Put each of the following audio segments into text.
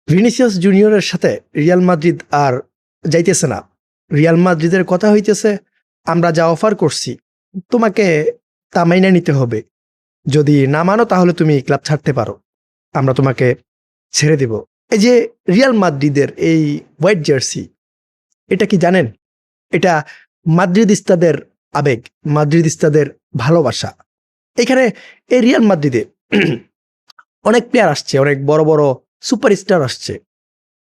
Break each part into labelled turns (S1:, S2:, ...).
S1: Vinicius জুনিয়রের সাথে Real Madrid আর যাইতেছে না। রিয়াল মাদ্রিদের কথা হইতেছে, আমরা যা অফার করছি তোমাকে তা মাইনে নিতে হবে। যদি না মানো তাহলে তুমি ক্লাব ছাড়তে পারো, আমরা তোমাকে ছেড়ে দেব। এই যে রিয়াল মাদ্রিদের এই হোয়াইট জার্সি, এটা কি জানেন? এটা মাদ্রিদিস্তাদের আবেগ, মাদ্রিদিস্তাদের ভালোবাসা। এখানে এই রিয়াল মাদ্রিদে অনেক প্লেয়ার আসছে, অনেক বড় বড় সুপারস্টার আসছে।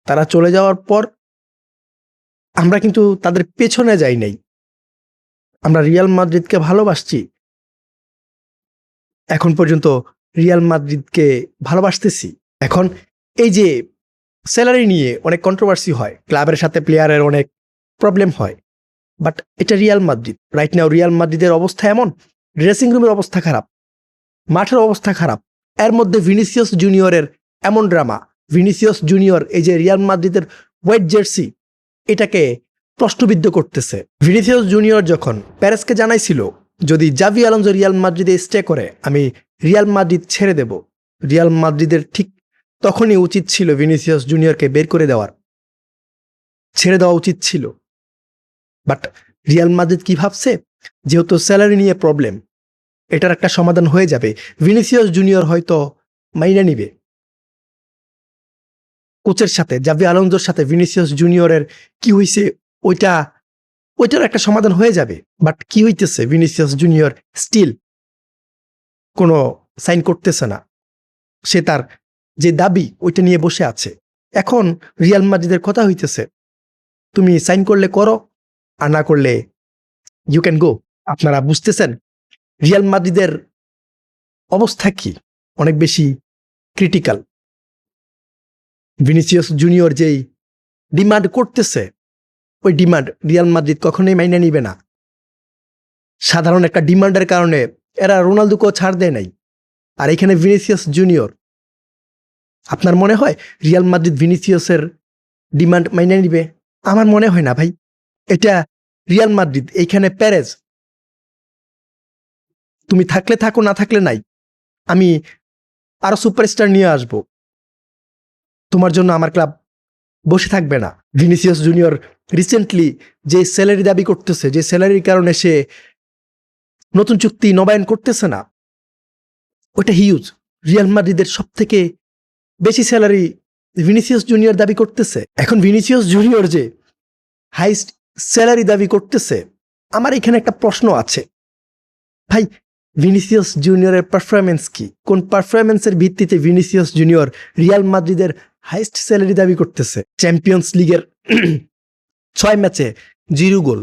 S1: তারা চলে যাওয়ার পর আমরা কিন্তু তাদের পেছনে যাই নাই, আমরা রিয়াল মাদ্রিদকে ভালোবাসছি। এখন পর্যন্ত রিয়াল মাদ্রিদকে ভালোবাসতেছি। এখন এই যে স্যালারি নিয়ে অনেক কন্ট্রোভার্সি হয়, ক্লাবের সাথে প্লেয়ারের অনেক প্রবলেম হয়, বাট এটা Real Madrid. Right now Real মাদ্রিদের অবস্থা এমন, ড্রেসিং রুমের অবস্থা খারাপ, মাঠের অবস্থা খারাপ, এর মধ্যে ভিনিসিয়াস জুনিয়রের এমন ড্রামা। ভিনিসিয়াস জুনিয়র এই যে রিয়াল মাদ্রিদের হোয়াইট জার্সি, এটাকে প্রশ্নবিদ্ধ করতেছে। ভিনিসিয়াস জুনিয়র যখন প্যারেসকে জানাইছিল, যদি জাভি আলোনসো রিয়াল মাদ্রিদে স্টে করে আমি রিয়াল মাদ্রিদ ছেড়ে দেব, রিয়াল মাদ্রিদের ঠিক তখনই উচিত ছিল ভিনিসিয়াস জুনিয়রকে বের করে দেওয়ার, ছেড়ে দেওয়া উচিত ছিল। বাট রিয়াল মাদ্রিদ কি ভাবছে, যেহেতু স্যালারি নিয়ে প্রবলেম, এটার একটা সমাধান হয়ে যাবে, ভিনিসিয়াস জুনিয়র হয়তো মাইনে নিবে। কোচের সাথে, জাভি আলোনসোর সাথে ভিনিসিয়াস জুনিয়রের কি হয়েছে, ওইটার একটা সমাধান হয়ে যাবে। বাট কি হইতেছে, ভিনিসিয়াস জুনিয়র স্টিল কোনো সাইন করতেছে না, সে তার যে দাবি ওইটা নিয়ে বসে আছে। এখন রিয়াল মাদ্রিদের কথা হইতেছে, তুমি সাইন করলে করো, আর না করলে ইউ ক্যান গো। আপনারা বুঝতেছেন রিয়াল মাদ্রিদের অবস্থা কি, অনেক বেশি ক্রিটিক্যাল। ভিনিসিয়াস জুনিয়র যেই ডিমান্ড করতেছে, ওই ডিমান্ড রিয়াল মাদ্রিদ কখনোই মাইনে নিবে না। সাধারণ একটা ডিমান্ডের কারণে এরা রোনালদোকেও ছাড় দেয় নাই, আর এখানে ভিনিসিয়াস জুনিয়র। আপনার মনে হয় রিয়াল মাদ্রিদ ভিনিসিয়াসের ডিমান্ড মাইনে নিবে? আমার মনে হয় না ভাই। এটা রিয়াল মাদ্রিদ, এইখানে প্যারেজ। তুমি থাকলে থাকো, না থাকলে নাই, আমি আরো সুপারস্টার নিয়ে আসব, তোমার জন্য আমার ক্লাব বসে থাকবে না। ভিনিসিয়াস জুনিয়র রিসেন্টলি যে স্যালারি দাবি করতেছে, যে স্যালারির কারণে সে নতুন চুক্তি নবায়ন করতেছে না, ওটা হিউজ। রিয়াল মাদ্রিদের সব থেকে বেশি স্যালারি ভিনিসিয়াস জুনিয়র দাবি করতেছে। এখন ভিনিসিয়াস জুনিয়র যে হাইস্ট স্যালারি দাবি করতেছে, আমার এখানে একটা প্রশ্ন আছে ভাই, ভিনিসিয়াস জুনিয়রের পারফরমেন্স কি? কোন পারফরমেন্সের ভিত্তিতে ভিনিসিয়াস জুনিয়র রিয়াল মাদ্রিদের হাইস্ট স্যালারি দাবি করতেছে? চ্যাম্পিয়ন্স লিগের 6 ম্যাচে 0 গোল,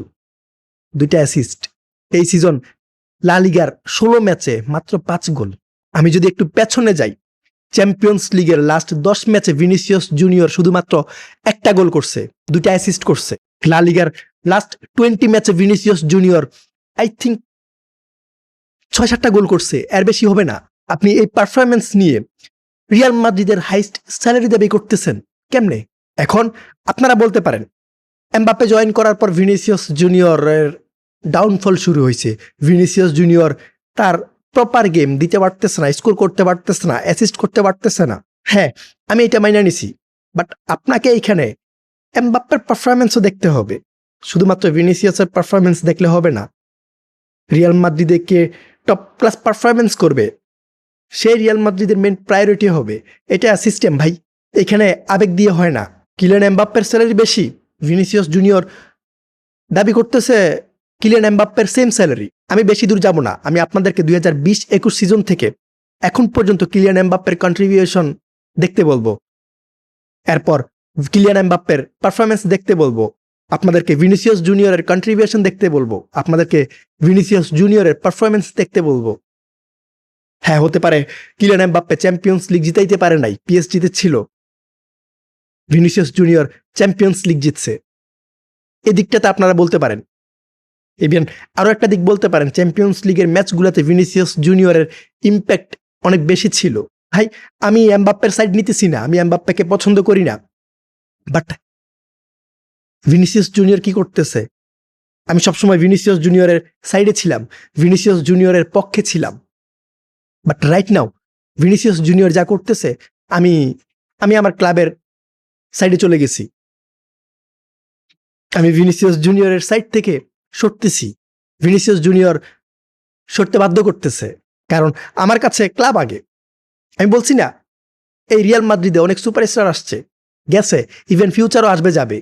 S1: 2টা অ্যাসিস্ট। এই সিজন লা লিগার 16 ম্যাচে মাত্র 5 গোল। আমি যদি একটু পেছনে যাই, চ্যাম্পিয়ন্স লিগের লাস্ট 10 ম্যাচে ভিনিসিয়াস জুনিয়র শুধুমাত্র 1টা গোল করছে, 2টা অ্যাসিস্ট করছে। লা লিগার লাস্ট 20 ম্যাচে ভিনিসিয়াস জুনিয়র আই থিঙ্ক 6-7টা গোল করছে, এর বেশি হবে না। আপনি এই পারফরমেন্স নিয়ে রিয়াল মাদ্রিদের হাইস্ট স্যালারি দাবি করতেছেন কেমনে? এখন আপনারা বলতে পারেন, এমবাপ্পে জয়েন করার পর ভিনিসিয়াস জুনিয়রের ডাউনফল শুরু হয়েছে। ভিনিসিয়াস জুনিয়র তার প্রপার গেম দিতে পারতেছে না, স্কোর করতে পারতেছে না, অ্যাসিস্ট করতে পারতেছে না। হ্যাঁ, আমি এটা মাইনা নিছি, বাট আপনাকে এইখানে এমবাপ্পের পারফরমেন্সও দেখতে হবে, শুধুমাত্র ভিনিসিয়াসের পারফরমেন্স দেখলে হবে না। রিয়াল মাদ্রিদে কে টপ ক্লাস পারফরমেন্স করবে, সেই রিয়াল মাদ্রিদের মেন প্রায়োরিটি হবে। এটা সিস্টেম ভাই, এখানে আবেগ দিয়ে হয় না। কিলিয়ান এমবাপ্পের স্যালারি বেশি, ভিনিসিয়াস জুনিয়র দাবি করতেছে কিলিয়ান এমবাপ্পের সেম স্যালারি। আমি বেশি দূর যাব না, আমি আপনাদেরকে 2020-21 সিজন থেকে এখন পর্যন্ত কিলিয়ান এমবাপ্পের কন্ট্রিবিউশন দেখতে বলবো, এরপর কিলিয়ান এমবাপ্পের পারফরমেন্স দেখতে বলবো, আপনাদেরকে ভিনিসিয়াস জুনিয়রের কন্ট্রিবিউশন দেখতে বলবো, আপনাদেরকে ভিনিসিয়াস জুনিয়রের পারফরমেন্স দেখতে বলবো। হ্যাঁ, হতে পারে কিলিয়ান এমবাপ্পে চ্যাম্পিয়ন্স লিগ জিতাইতে পারে নাই, পিএসজিতে ছিল, ভিনিসিয়াস জুনিয়র চ্যাম্পিয়ন্স লিগ জিতছে, এদিকটাতে আপনারা বলতে পারেন। ইভেন আরো একটা দিক বলতে পারেন, চ্যাম্পিয়ন্স লিগের ম্যাচগুলোতে ভিনিসিয়াস জুনিয়রের ইম্প্যাক্ট অনেক বেশি ছিল। ভাই, আমি এমবাপ্পের সাইড নিতেছি না, আমি এমবাপ্পেকে পছন্দ করি না, বাট ভিনিসিয়াস জুনিয়র কি করতেছে? আমি সবসময় ভিনিসিয়াস জুনিয়রের সাইডে ছিলাম, ভিনিসিয়াস জুনিয়রের পক্ষে ছিলাম, but right now Vinicius junior যা করতেছে, আমি আমার ক্লাবের সাইডে চলে গেছি, আমি ভিনিসিয়াস জুনিয়রের সাইড থেকে সরতেছি। ভিনিসিয়াস জুনিয়র সরতে বাধ্য করতেছে, কারণ আমার কাছে ক্লাব আগে। আমি বলছি না এই রিয়াল মাদ্রিদে অনেক সুপারস্টার আসছে, গেছে, ইভেন ফিউচারও আসবে যাবে।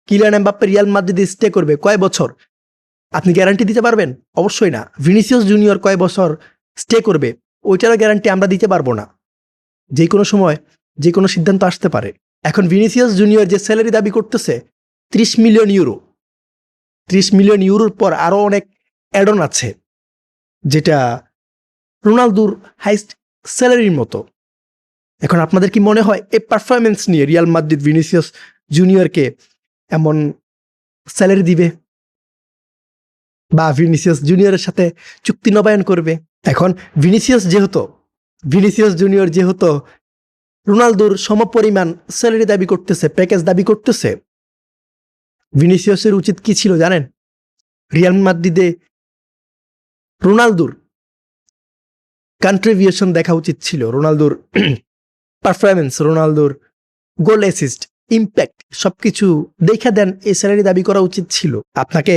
S1: কিলিয়ান এমবাপ্পে রিয়াল মাদ্রিদে স্টে করবে কয় বছর আপনি গ্যারান্টি দিতে পারবেন? অবশ্যই না। ভিনিসিয়াস জুনিয়র কয় বছর স্টে করবে ওইটারও গ্যারান্টি আমরা দিতে পারবো না। যে কোনো সময় যে কোনো সিদ্ধান্ত আসতে পারে। এখন ভিনিসিয়াস জুনিয়র যে স্যালারি দাবি করতেছে 30 মিলিয়ন ইউরো, 30 মিলিয়ন ইউরোর পর আরও অনেক অ্যাডন আছে, যেটা রোনালদোর হাইস্ট স্যালারির মতো। এখন আপনাদের কি মনে হয় এই পারফরমেন্স নিয়ে রিয়াল মাদ্রিদ ভিনিসিয়াস জুনিয়রকে এমন স্যালারি দিবে বা ভিনিসিয়াস জুনিয়রের সাথে চুক্তি নবায়ন করবে? এখন ভিনিসিয়াস জুনিয়র যেহেতু রোনালদোর সমপরিমাণ স্যালারি দাবি করতেছে, প্যাকেজ দাবি করতেছে, ভিনিসিয়াসের উচিত কি ছিল জানেন? রিয়াল মাদ্রিদে রোনালদোর কন্ট্রিবিউশন দেখা উচিত ছিল, রোনালদোর পারফরমেন্স, রোনালদোর গোল অ্যাসিস্ট, ইম্প্যাক্ট সবকিছু দেখা দেন এই স্যালারি দাবি করা উচিত ছিল। আপনাকে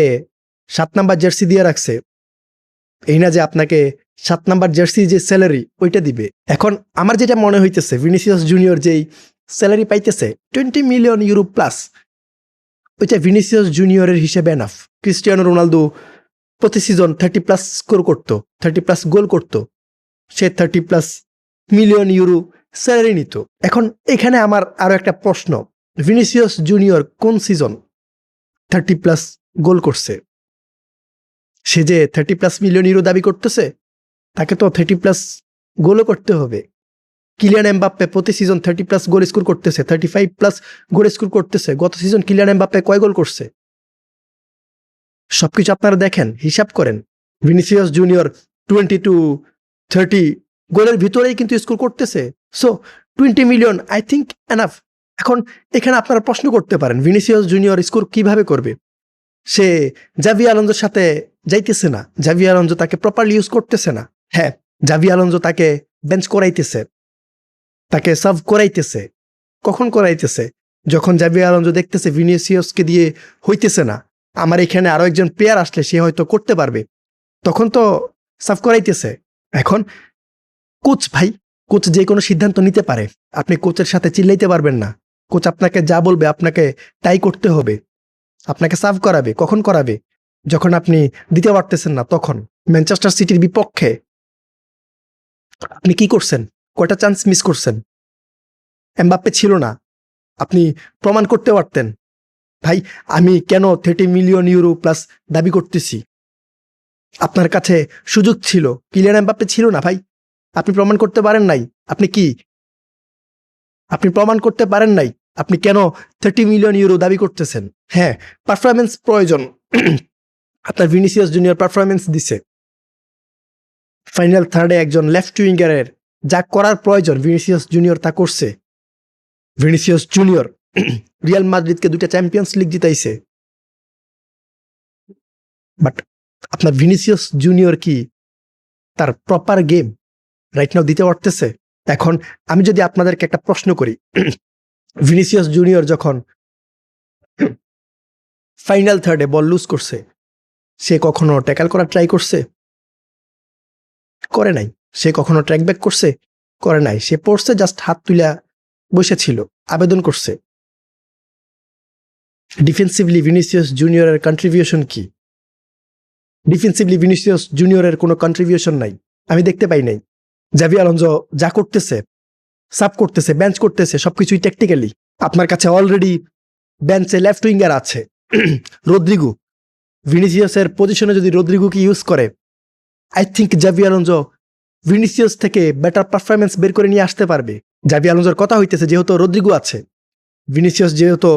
S1: 7 নাম্বার জার্সি দিয়ে রাখছে, এই না যে আপনাকে 7 নাম্বার জার্সি যে স্যালারি ওইটা দিবে। এখন আমার যেটা মনে হইতেছে ভিনিসিয়াস জুনিয়র যেই স্যালারি পাইতেছে 20 মিলিয়ন ইউরো প্লাস, ওইটা ভিনিসিয়াস জুনিয়রের হিসেবে এনাফ। ক্রিস্টিয়ানো রোনালদো প্রতি সিজন 30+ স্কোর করতো, 30+ গোল করতো, সে 30+ মিলিয়ন ইউরো স্যালারি নিত। এখন এখানে আমার আরো একটা প্রশ্ন, ভিনিসিয়াস জুনিয়র কোন সিজন 30+ গোল করছে? সে যে 30+ মিলিয়ন ইউরো দাবি করতেছে, তাকে তো 30+ গোলও করতে হবে। কিলিয়ান এমবাপ্পে প্রতি সিজন 30+ গোল স্কোর করতেছে, 35+ গোল স্কোর করতেছে। গত সিজন কিলিয়ান এমবাপ্পে কয় গোল করছে? সবকিছু আপনারা দেখেন, হিসাব করেন। ভিনিসিয়াস জুনিয়র 20 to 30 গোলের ভিতরেই কিন্তু স্কোর করতেছে। So 20 million I think enough. এখন এখানে আপনারা প্রশ্ন করতে পারেন ভিনিসিয়াস জুনিয়র স্কোর কিভাবে করবে? সে জাভি আলোনজোর সাথে যাইতেছে না, জাভি আলোনজো তাকে প্রপারলি ইউজ করতেছে না। হ্যাঁ, জাভি আলোনজো তাকে বেঞ্চ করাইতেছে, তাকে সার্ভ করাইতেছে। কখন করাইতেছে? যখন জাভি আলোনজো দেখতেছে ভিনিসিয়াসকে দিয়ে হইতেছে না, আমার এখানে আরো একজন প্লেয়ার আসলে সে হয়তো করতে পারবে, তখন তো সার্ভ করাইতেছে। এখন কোচ যে কোনো সিদ্ধান্ত নিতে পারে, আপনি কোচের সাথে চিল্লাইতে পারবেন না। কোচ আপনাকে যা বলবে আপনাকে তাই করতে হবে। আপনাকে সার্ভ করাবে, কখন করাবে? যখন আপনি দিতে পারতেছেন না তখন। ম্যানচেস্টার সিটির বিপক্ষে আপনি কি করছেন? কয়টা চান্স মিস করছেন? এমবাপ্পে ছিল না, আপনি প্রমাণ করতে পারতেন। ভাই, আমি কেন 30 মিলিয়ন ইউরো প্লাস দাবি করতেছি? আপনার কাছে সুযোগ ছিল, কিলিয়ান এমবাপ্পে ছিল না ভাই, আপনি প্রমাণ করতে পারেন নাই। আপনি প্রমাণ করতে পারেন নাই, আপনি কেন 30 মিলিয়ন ইউরো দাবি করতেছেন? হ্যাঁ, পারফরমেন্স প্রয়োজন। আপনার ভিনিসিয়াস জুনিয়র পারফরমেন্স দিছে, ফাইনাল থার্ডে একজন লেফট উইঙ্গারের যা করার প্রয়োজন ভিনিসিয়াস জুনিয়র তা করছে। ভিনিসিয়াস জুনিয়র রিয়াল মাদ্রিদকে 2টা চ্যাম্পিয়ন্স লিগ জিতাইছে। বাট আপনার ভিনিসিয়াস জুনিয়র কি তার প্রপার গেম রাইট নাও দিতে পারতেছে? এখন আমি যদি আপনাদেরকে একটা প্রশ্ন করি, ভিনিসিয়াস জুনিয়র যখন ফাইনাল থার্ডে বল লুজ করছে, সে কখনো ট্যাকল করার ট্রাই করছে? করে নাই। সে কখনো ট্র্যাক ব্যাক করছে? করে নাই। সে পড়ছে, জাস্ট হাত তুলে বসেছিল, আবেদন করছে। ডিফেন্সিভলি ভিনিসিয়াস জুনিয়রের কন্ট্রিবিউশন কি? ডিফেন্সিভলি ভিনিসিয়াস জুনিয়রের কোনো কন্ট্রিবিউশন নাই, আমি দেখতে পাই নাই। জাভি আলোনজো যা করতেছে, সাব করতেছে, বেঞ্চ করতেছে, সবকিছুই ট্যাকটিক্যালি। আপনার কাছে অলরেডি বেঞ্চে লেফট উইঙ্গার আছে রদ্রিগো। ভিনিসিয়াসের পজিশনে যদি রদ্রিগোকে ইউজ করে, I think Xavi Alonso Vinicius থেকে বেটার পারফরমেন্স বের করে নিয়ে আসতে পারবে। জাভি আলোনজোর কথা হইতেছে যেহেতু রদ্রিগো আছে, ভিনিসিয়াস যেহেতু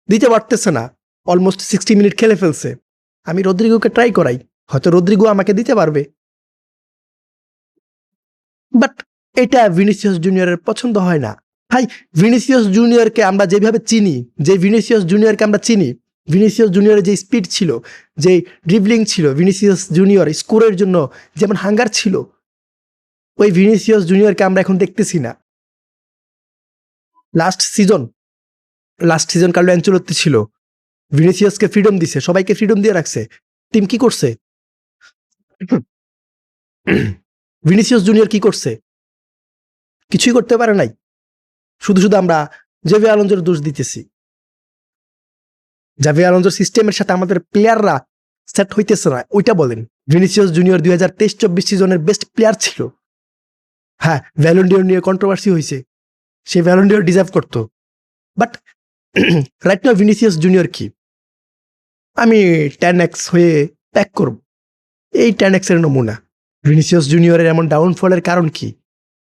S1: দিতে পারতেছে না, অলমোস্ট 60 মিনিট খেলে ফেলছে, আমি রদ্রিগোকে ট্রাই করাই, হয়তো রদ্রিগো আমাকে দিতে পারবে। বাট এটা ভিনিসিয়াস জুনিয়রের পছন্দ হয় না। ভাই, ভিনিসিয়াস জুনিয়রকে আমরা যেভাবে চিনি, যে ভিনিসিয়াস জুনিয়রকে আমরা চিনি, ভিনিসিয়াস জুনিয়রের যে স্পিড ছিল, যে ড্রিবলিং ছিল, ভিনিসিয়াস জুনিয়র স্কোরের জন্য যেমন হাঙ্গার ছিল, ওই ভিনিসিয়াস জুনিয়রকে আমরা এখন দেখতেছি না। Last season last season Carlo Ancelotti ছিল, ভিনিসিয়াসকে ফ্রিডম দিছে, সবাইকে ফ্রিডম দিয়ে রাখছে, টিম কি করছে? ভিনিসিয়াস জুনিয়র কি করছে? কিছুই করতে পারে নাই। শুধু শুধু আমরা জাভি আলোনসোর দোষ দিতেছি। জাভি আলোনসোর সিস্টেমের সাথে আমাদের প্লেয়াররা সেট হইতেছে না, ওইটা বলেন। ভিনিসিয়াস জুনিয়র 2023-24 সিজনের বেস্ট প্লেয়ার ছিল। হ্যাঁ, ভ্যালন্ডিওর নিয়ে কন্ট্রোভার্সি হয়েছে, সে ভ্যালন্ডিওর ডিজার্ভ করতো, but right now Vinicius junior কি? আমি 10x হয়ে প্যাক করব, এই 10x এর নমুনা। ভিনিসিয়াস জুনিয়রের এমন ডাউনফলের কারণ কি?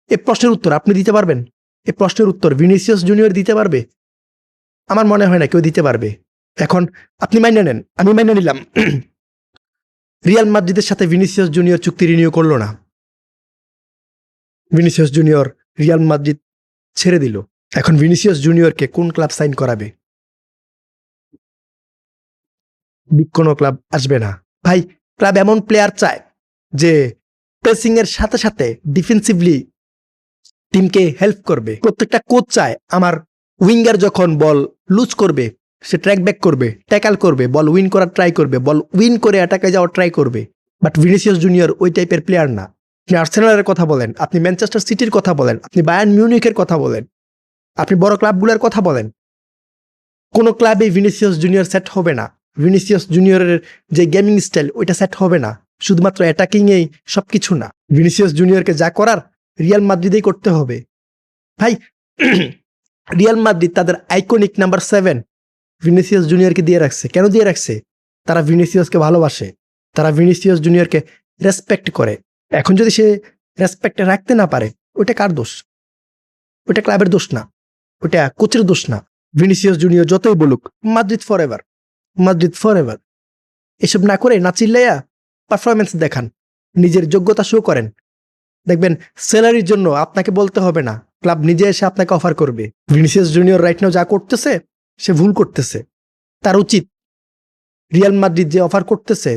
S1: এ প্রশ্নের উত্তর আপনি দিতে পারবেন? এ প্রশ্নের উত্তর ভিনিসিয়াস জুনিয়র দিতে পারবে? আমার মনে হয় না কেউ দিতে পারবে। এখন আপনি মাইনে নেন, আমি মাইনে নিলাম, রিয়াল মাদ্রিদের সাথে ভিনিসিয়াস জুনিয়র চুক্তি রিনিউ করলো না, ভিনিসিয়াস জুনিয়র রিয়াল মাদ্রিদ ছেড়ে দিল। এখন ভিনিসিয়াস জুনিয়রকে কোন ক্লাব সাইন করাবে? বিগ কোনো ক্লাব আসবে না ভাই। ক্লাব এমন প্লেয়ার চায় যে প্রেসিং এর সাথে সাথে ডিফেন্সিভলি টিমকে হেল্প করবে। প্রত্যেকটা কোচ চায় আমার উইঙ্গার যখন বল লুজ করবে সে ট্র্যাক ব্যাক করবে, ট্যাকল করবে, বল উইন করার ট্রাই করবে, বল উইন করে অ্যাটাকে যাওয়ার ট্রাই করবে। বাট ভিনিসিয়াস জুনিয়র ওই টাইপের প্লেয়ার না। আপনি আর্সেনালের কথা বলেন, আপনি ম্যানচেস্টার সিটির কথা বলেন, আপনি বায়ার্ন মিউনিখের কথা বলেন, আপনি বড় ক্লাবগুলোর কথা বলেন, কোনো ক্লাবে ভিনিসিয়াস জুনিয়র সেট হবে না। ভিনিসিয়াস জুনিয়রের যে গেমিং স্টাইল ওইটা সেট হবে না। শুধুমাত্র অ্যাটাকিংয়েই সব কিছু না, ভিনিসিয়াস জুনিয়রকে যা করার রিয়াল মাদ্রিদেই করতে হবে ভাই। রিয়াল মাদ্রিদ তাদের আইকনিক নাম্বার 7 ভিনিসিয়াস জুনিয়রকে দিয়ে রাখছে। কেন দিয়ে রাখছে? তারা ভিনিসিয়াসকে ভালোবাসে, তারা ভিনিসিয়াস জুনিয়রকে রেসপেক্ট করে। এখন যদি সে রেসপেক্টে রাখতে না পারে, ওইটা কার দোষ? ওইটা ক্লাবের দোষ না, ওইটা কোচের দোষ না। ভিনিসিয়াস জুনিয়র যতই বলুক Madrid for ever, Madrid for ever, এসব না করে না চিল্লাইয়া পারফরমেন্স দেখান, নিজের যোগ্যতা শো করেন। দেখবেন স্যালারির জন্য আপনাকে বলতে হবে না, ক্লাব নিজে এসে আপনাকে অফার করবে। ভিনিসিয়াস জুনিয়র রাইট নাও যা করতেছে সে ভুল করতেছে। তার উচিত রিয়াল মাদ্রিদ যে অফার করতেছে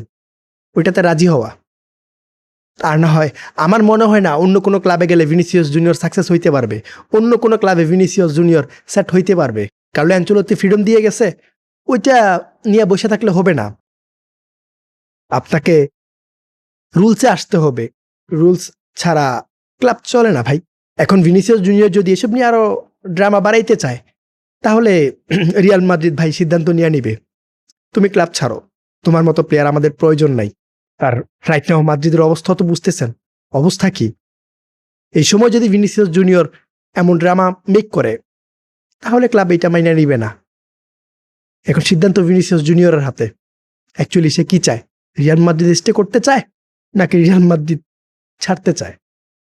S1: ওইটাতে রাজি হওয়া। আর না হয় আমার মনে হয় না অন্য কোনো ক্লাবে গেলে ভিনিসিয়াস জুনিয়র সাকসেস হইতে পারবে, অন্য কোনো ক্লাবে ভিনিসিয়াস জুনিয়র সেট হইতে পারবে। কার্লো অ্যানচেলত্তি ফ্রিডম দিয়ে গেছে, ওইটা নিয়ে বসে থাকলে হবে না। আপনাকে রুলসে আসতে হবে, রুলস ছাড়া ক্লাব চলে না ভাই। এখন ভিনিসিয়াস জুনিয়র যদি এসব নিয়ে আরো ড্রামা বাড়াইতে চায় তাহলে রিয়াল মাদ্রিদ ভাই সিদ্ধান্ত নিয়ে নিবে, তুমি ক্লাব ছাড়ো, তোমার মতো প্লেয়ার আমাদের প্রয়োজন নাই। আর রাইট নাও মাদ্রিদের অবস্থা তো বুঝতেছেন, অবস্থা কি? এই সময় যদি ভিনিসিয়াস জুনিয়র এমন ড্রামা মেক করে তাহলে ক্লাব এটা মাইনে নিবে না। এখন সিদ্ধান্ত ভিনিসিয়াস জুনিয়রের হাতে। অ্যাকচুয়ালি সে কি চায়? রিয়াল মাদ্রিদ স্টে করতে চায় নাকি রিয়াল মাদ্রিদ ছাড়তে চায়?